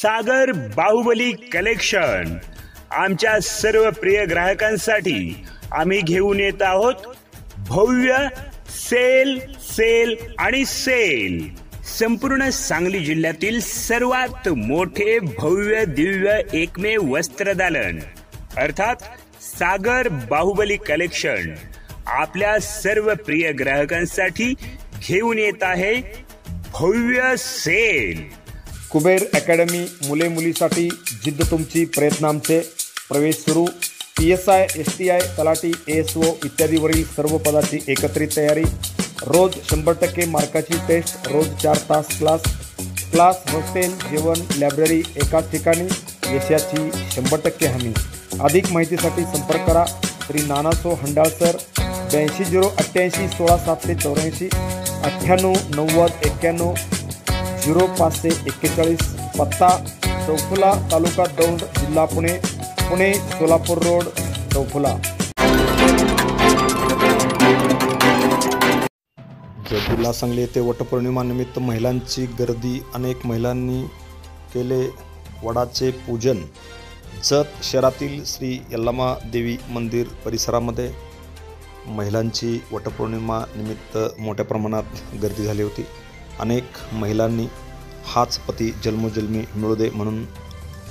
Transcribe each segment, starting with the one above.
सागर Baahubali collection आमच्या सर्व प्रिय ग्राहकांसाठी आम्ही घेऊन येत आहोत भव्य सेल सेल आणि सेल। संपूर्ण सांगली जिल्ह्यातील सर्वात मोठे भव्य दिव्य एकमेव वस्त्रदालन अर्थात सागर बाहुबली कलेक्शन आपल्या सर्व प्रिय ग्राहकांसाठी घेऊन येत आहे भव्य सेल। कुबेर अकॅडमी मुले मुलीसाठी जिद्द तुमची प्रयत्न आमचे। प्रवेश सुरू। PSI STI तलाठी ASO इत्यादीवरील सर्व पदाची एकत्रित तयारी। रोज 100% मार्काची टेस्ट, रोज 4 तास क्लास हॉस्टेल जेवण लायब्ररी एकाच ठिकाणी, यशाची 100% हमी। अधिक माहितीसाठी संपर्क करा श्री नानासो हंडाळसर 82 088 16 784 98 90 91 0541। पत्ता चौफुला तालुका दौंड जिल्हा पुणे सोलापूर रोड चौफुला। जिल्हा सांगली येथे वटपौर्णिमा निमित्त महिलांची गर्दी। अनेक महिलांनी केले वडाचे पूजन। जत शहरातील श्री यल्लमा देवी मंदिर परिसरामध्ये महिलांची वटपौर्णिमा निमित्त मोठ्या प्रमाणात गर्दी झाली होती। अनेक महिलांनी हाच पती जन्मोजन्मी मिळू दे म्हणून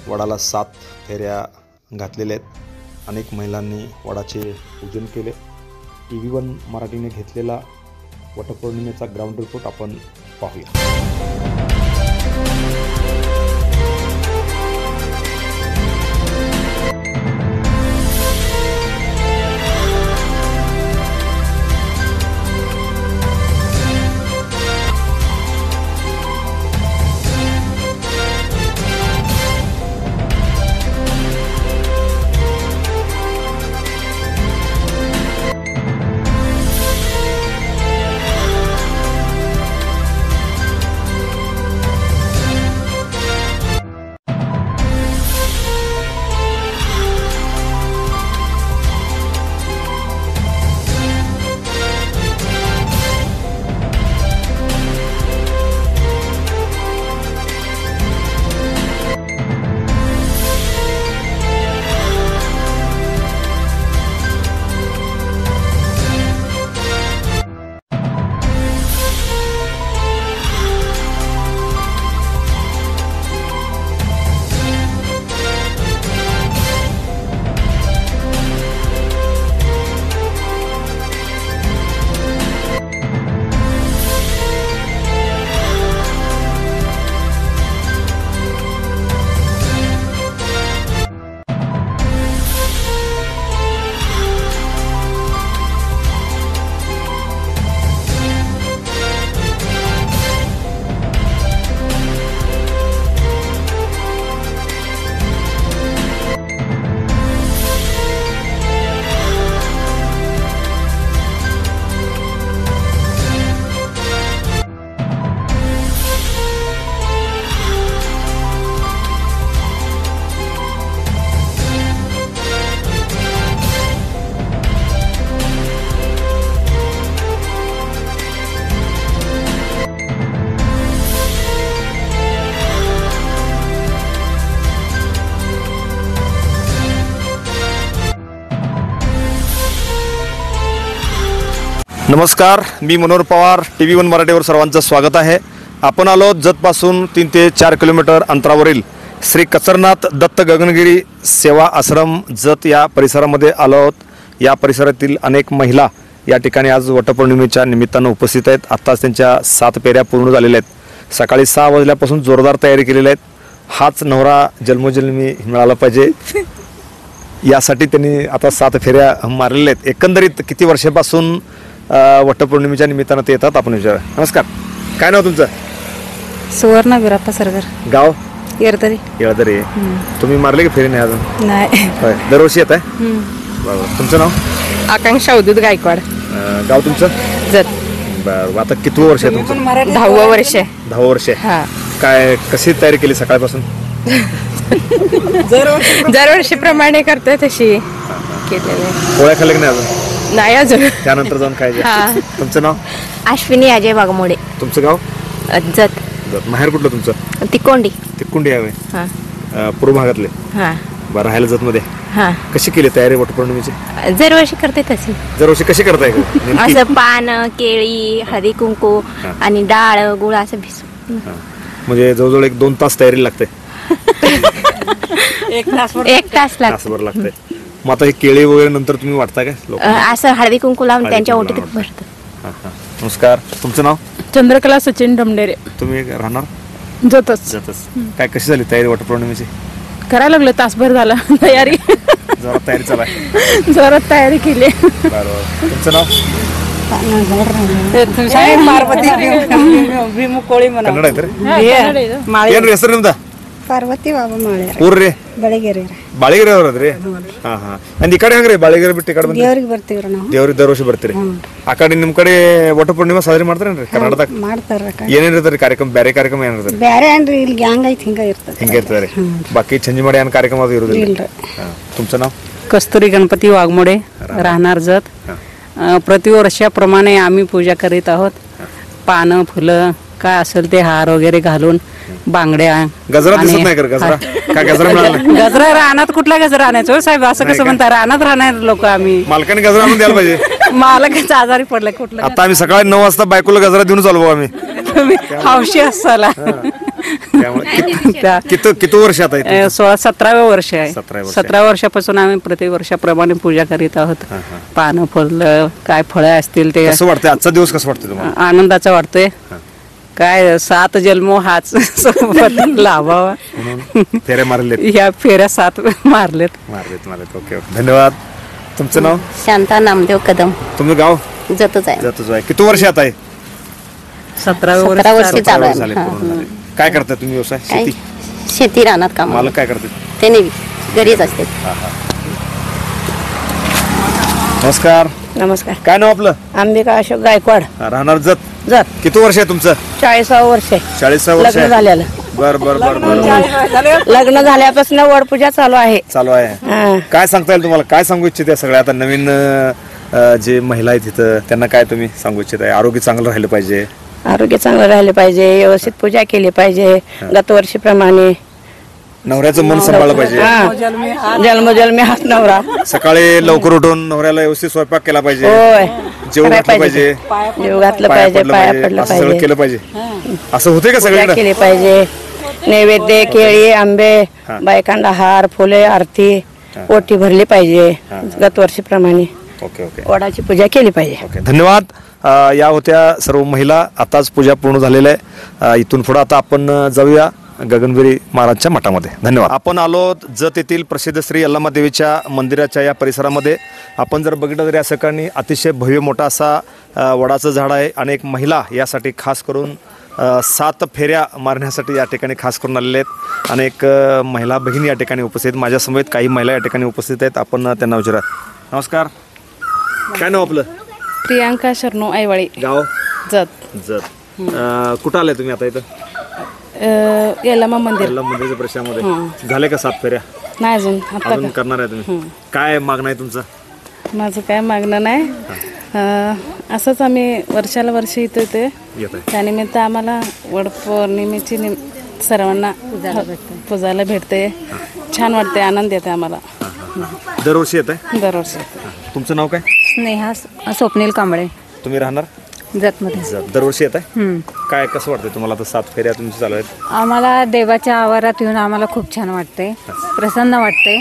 वडाला 7 फेऱ्या घातलेल्या आहेत। अनेक महिलांनी वडाचे पूजन केले। TV1 मराठीने घेतलेला वटपौर्णिमेचा ग्राउंड रिपोर्ट आपण पाहूया। नमस्कार, मी मनोहर पवार। TV1 मराठीवर सर्वांचं स्वागत आहे। आपण आलो जतपासून 3 ते 4 किलोमीटर अंतरावरील श्री कचरनाथ दत्त गगनगिरी सेवा आश्रम जत या परिसरामध्ये आलो आहोत। या परिसरातील अनेक महिला या ठिकाणी आज वटपौर्णिमेच्या निमित्तानं उपस्थित आहेत। आत्ताच त्यांच्या 7 फेऱ्या पूर्ण झालेल्या आहेत। सकाळी 6 वाजल्यापासून जोरदार तयारी केलेली आहे। हाच नवरा जन्मोजन्मी मिळाला पाहिजे यासाठी त्यांनी आता 7 फेऱ्या मारलेल्या आहेत। एकंदरीत किती वर्षापासून वटपौर्णिमेच्या निमित्तानं ते येतात आपण विचार। नमस्कार, काय नाव तुमचं? सुवर्णा बिराप्पा सरगर। गाव? येळदरी। तुम्ही मारले की फेरी नाही अजून? नाही। दरवर्षी येत आहे? बरोबर। तुमचं नाव? आकांक्षा अवधूत गायकवाड। गाव तुमचं? जत। बरं, आता किती वर्ष आहे तुमचं? 10वं वर्ष। 10 वर्ष। काय कशी तयारी केली सकाळपासून? दरवर्षीप्रमाणे करतोय तशी केलेली। पोळ्या खाल्ल्या की नाही अजून? नाही अजून, त्यानंतर जाऊन खायचे। तुमचं नाव? अश्विनी अजय वाघमोडे। तुमचं गाव? जत। बरं, माहेर कुठलं तुमचं? तिकोंडी. तिकुंडी आहे हा पूर्व भागातले. हा बरं, राहायला जतमध्ये हा. कशी केली तयारी वटपौर्णिमेची? दरवर्षी करते तशी. दरवर्षी कशी करताय का नेमकी? असं पान, केळी, हळदी कुंकू आणि डाळ गुळ असं भिजून. म्हणजे जवळजवळ 1-2 तास तयारी लागते. 1 तास लागतो. तासभर लागते. मग आता हे केळी वगैरे नंतर तुम्ही वाटता काय लोक? असं हळदी कुंकू लावून हळदी त्यांच्या कुंकू ओटीत लावून. भरतो. नमस्कार, तुमचं नाव? चंद्रकला सचिन डमडेरे. तुम्ही राहणार जातच जातच. काय कशी झाली तयारी वटपौर्णिमेची? करायला लागलं, तासभर झाला तयारी. जरा तयारी चालू आहे. जोरात तयारी केली. बरोबर. तुमचं नाव? पार्वती भीमुकोळी म्हणा. ಕನ್ನಡ ಐತ್ರಿ? ಏನ್ರಿ ಹೆಸರು ನಿಮ್ದ? ಪಾರ್ವತಿ ಬಾಬಾ ಮಾಳ್ಯಾರ ಊರ್ರಿ ಬೆಳಗೆರೆ ಬಾಳಿಗೆರೆ ಅವ್ರದ್ರಿ? ಹಾ ಹಾ. ಅಂದ್ ಈ ಕಡೆ ಹೆಂಗ್ರಿ ಬಾಳಿಗೆರೆ ಬಿಟ್ಟು ಈ ಕಡೆ ಬಂದ್ರಿ? ದೇವ್ರಿಗೆ ಬರ್ತೀವ್ರಿ ನಾವು. ದೇವ್ರಿಗೆ ದರ ವರ್ಷ ಬರ್ತೀರಿ? ಆ ಕಡೆ ನಿಮ್ ಕಡೆ ವಟಪೂರ್ಣಿಮಾ ಸಾಧನೆ ಮಾಡ್ತಾರೇನ್ರಿ ಕರ್ನಾಟಕದಾಗ? ಮಾಡ್ತಾರ ಏನೇನ್ ಇರ್ತದ್ರಿ ಕಾರ್ಯಕ್ರಮ? ಬೇರೆ ಕಾರ್ಯಕ್ರಮ ಏನ್ ಇರ್ತದ್ರಿ? ಬ್ಯಾರೆ ಏನ್ರಿ ಇಲ್ಲಿ ಗ್ಯಾಂಗ್ ಐತಿ ಹಿಂಗ ಇರ್ತದೆ. ಹಿಂಗೆ ಇರ್ತದ್ರಿ? ಬಾಕಿ ಚಂಜಿ ಮಾಡಿ ಏನ್ ಕಾರ್ಯಕ್ರಮ ಅದು ಇರುದಿಲ್ಲ? ಇಲ್ರಿ. तुमचं नाव? कस्तुरी गणपती वाघमोडे, राहणार जत. प्रतिवर्षाप्रमाणे आम्ही पूजा करीत आहोत. पानं फुलं काय असेल ते हार वगैरे घालून बांगड्या. गजरा दिसत नाही कर? गजरा काय गजरा मिळाला नाही? गजरा रानात कुठला गजरा आणायचो साहेब? असं कसं म्हणता? रानात राहणार लोक आम्ही. मालकाने गजरा आणून द्यायला पाहिजे. मालकच आजारी पडले. कुठलं आता आम्ही सकाळी 9 वाजता बायकोला गजरा देऊन चालू आम्ही. तुम्ही हौशी असाला. किती वर्षात आहे? 16-17 वर्ष आहे. 17 वर्षापासून आम्ही प्रतिवर्षाप्रमाणे पूजा करीत आहोत. पानं फुलं काय फळं असतील ते कसं वाटतंय आजचा दिवस? कसं वाटतंय तुम्हाला? आनंदाचा वाटतोय. काय 7 जन्मो हाच सोबत लावावा. फेऱ्या मारलेत? ह्या फेऱ्या 7 मारलेत. ओके. धन्यवाद. तुमचं नाव? शांता नामदेव कदम. तुमचं गाव? जातच आहे. जातच आहे. किती वर्षात आहे? 17 17 वर्ष वर्ष चालू आहे. झाले, पूर्ण झाले. काय करताय तुम्ही व्यवसाय? काय? शेती? शेती रानात काम. मालक काय करतात? ते नाही घरीच असते. नमस्कार. नमस्कार. काय नाव आपलं? अंबिका अशोक गायकवाड. राहणार जत. जात. किती वर्ष आहे तुमचं? 40 वर्ष आहे. 40 वर्ष लग्न आहे. झालेलं. बर बर बर बर. लग्न झाल्यापासून वडपूजा चालू आहे. चालू आहे. हा. काय सांगता येईल तुम्हाला? काय सांगू इच्छिते सगळ्या आता नवीन जे महिला आहेत तिथं त्यांना काय तुम्ही सांगू इच्छित आहे? आरोग्य चांगलं राहिलं पाहिजे, आरोग्य चांगलं राहिले पाहिजे, व्यवस्थित पूजा केली पाहिजे गतवर्षीप्रमाणे. नवऱ्याचं मन सांभाळलं पाहिजे, जन्मोजन्मी हाच नवरा. सकाळी लवकर उठून नवऱ्याला व्यवस्थित स्वयंपाक केला पाहिजे, होय. जेवण करायला घातलं पाहिजे, जीव घातलं पाहिजे, पाया पडलं असं सगळं पाहिजे, केलं पाहिजे. असं होते का पूजा सगळीकडे? केली पाहिजे. नैवेद्य, केळी, आंबे, बायकांना हार, फुले, आरती, ओटी भरली पाहिजे गतवर्षीप्रमाणे. ओके ओके वडाची पूजा केली पाहिजे. ओके. धन्यवाद. या होत्या सर्व महिला. आताच पूजा पूर्ण झालेली आहे. इथून पुढे आता आपण जाऊया गगनगिरी महाराजच्या मठामध्ये. धन्यवाद. आपण आलो जत येथील प्रसिद्ध श्री यल्लामा देवीच्या मंदिराच्या या परिसरामध्ये. आपण जर बघितलं तर या ठिकाणी अतिशय भव्य मोठा असा वडाचं झाड आहे. अनेक महिला यासाठी खास करून 7 फेऱ्या मारण्यासाठी या ठिकाणी खास करून आलेले आहेत. अनेक महिला भगिनी या ठिकाणी उपस्थित आहेत. माझ्यासमवेत काही महिला या ठिकाणी उपस्थित आहेत. आपण त्यांना विचारा. नमस्कार. काय नाव आपलं? प्रियांका शरणू आईवाळी, गाव? जत. जत. कुठं आले तुम्ही आता इथं? यल्लामा मंदिर. यल्लामा मंदिरच्या परिसरामध्ये. झाले का 7 फेऱ्या? नाही अजून. अजून करणार आहे तुम्ही? काय मागणं आहे तुमचं? माझं काय मागणं नाही. असंच आम्ही वर्षाला वर्ष इथं येते. येत आहे. त्यानिमित्त आम्हाला वड पौर्णिमेची सर्वांना पूजायला भेटते. छान वाटते, आनंद येते आम्हाला. दरवर्षी येत आहे? दरवर्षी. तुमचं नाव काय? स्नेहा स्वप्नील कांबळे, तुम्ही राहणार जतमध्ये. जत. दरवर्षी येत आहे? काय कसं वाटतंय तुम्हाला आता 7 फेऱ्या तुमची चालू आहेत? आम्हाला देवाच्या आवारात येऊन आम्हाला खूप छान वाटते, प्रसन्न वाटते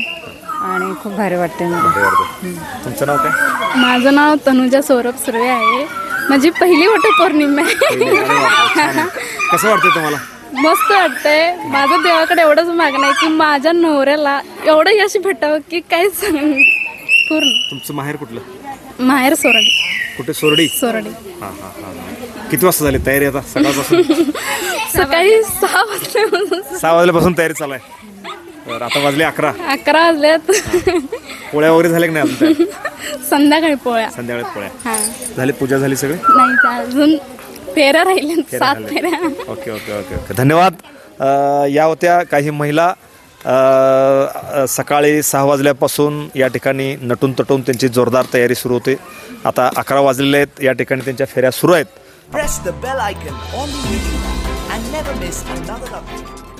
आणि खूप भारी वाटते मला. तुमचं नाव काय? माझं नाव तनुजा सौरभ सुर्वे आहे. माझी पहिली वटपौर्णिमा आहे. कसं वाटतंय तुम्हाला? मस्त वाटतंय. माझं देवाकडे एवढंच मागणं आहे की माझ्या नवऱ्याला एवढं यश भेटावं की काहीच पूर्ण. तुमचं माहेर कुठलं? माहेर सोरडी. कुठे? सोरडी. सोरडी. किती वाजता झाली तयारी आता सकाळपासून? सकाळी 6 वाजल्यापासून. 6 वाजल्यापासून तयारी चालू आहे. बरं, आता वाजले 11. 11 वाजल्यात. पोळ्या वगैरे झाल्या की नाही अजून? संध्याकाळी पोळ्या. संध्याकाळी पोळ्या हा. झाली? पूजा झाली सगळी? नाही त्या अजून फेऱ्या राहिल्या. 7 फेऱ्या. Okay okay okay okay. धन्यवाद. या होत्या काही महिला. सकाळी 6 वाजल्यापासून या ठिकाणी नटून तटून त्यांची जोरदार तयारी सुरू होते. आता 11 वाजलेले आहेत. या ठिकाणी त्यांच्या फेऱ्या सुरू आहेत. Press the bell icon on the video and never miss another update.